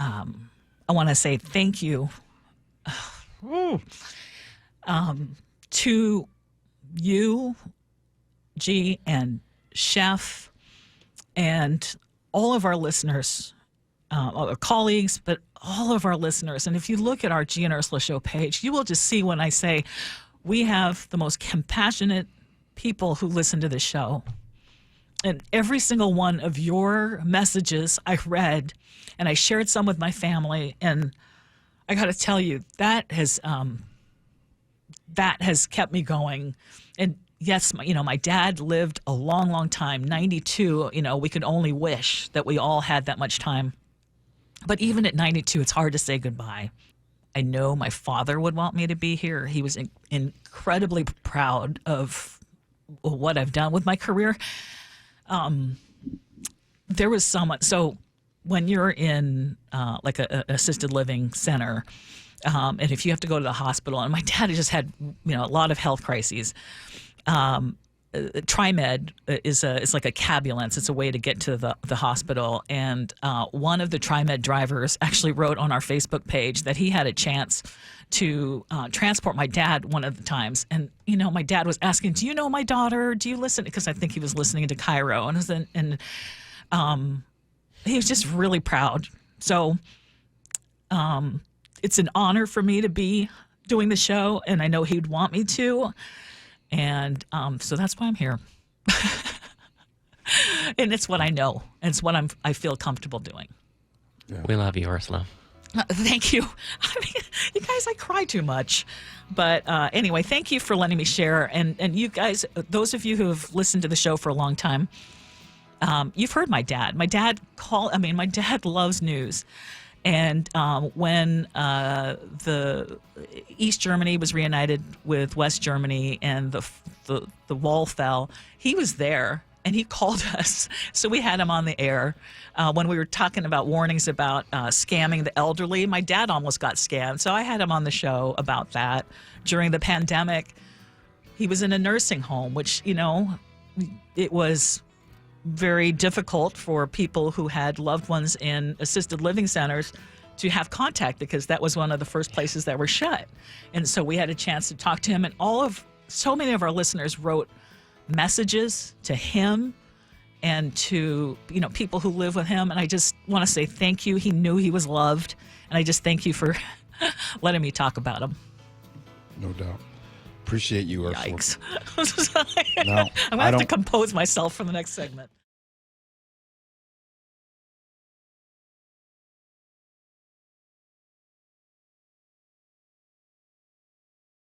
I want to say thank you to you, Gee, and Chef, and all of our listeners, our colleagues, but all of our listeners. And if you look at our Gee and Ursula Show page, you will just see when I say we have the most compassionate people who listen to this show. And every single one of your messages I read, and I shared some with my family, and I got to tell you, that has kept me going. And yes, my dad lived a long, long time, 92. We could only wish that we all had that much time. But even at 92, it's hard to say goodbye. I know my father would want me to be here. He was incredibly proud of what I've done with my career. There was someone, so when you're in like an assisted living center, and if you have to go to the hospital, and my dad had just had a lot of health crises. TriMed is like a cabulance. It's a way to get to the hospital. And one of the TriMed drivers actually wrote on our Facebook page that he had a chance to transport my dad one of the times. And, my dad was asking, do you know my daughter? Do you listen? Because I think he was listening to KIRO. And he was just really proud. So it's an honor for me to be doing the show, and I know he'd want me to. And so that's why I'm here. And it's what I know. And it's what I feel comfortable doing. Yeah. We love you, Ursula. Thank you. I mean, you guys, I cry too much. But anyway, thank you for letting me share. And you guys, those of you who have listened to the show for a long time, you've heard my dad. My dad loves news. And when the East Germany was reunited with West Germany and the wall fell, he was there and he called us. So we had him on the air when we were talking about warnings about scamming the elderly. My dad almost got scammed, so I had him on the show about that. During the pandemic, he was in a nursing home, which, it was very difficult for people who had loved ones in assisted living centers to have contact, because that was one of the first places that were shut. And so we had a chance to talk to him, and so many of our listeners wrote messages to him and to people who live with him. And I just want to say thank you. He knew he was loved, and I just thank you for letting me talk about him. No doubt. Appreciate you, Ursula. Yikes. No, I'm going to have to compose myself for the next segment.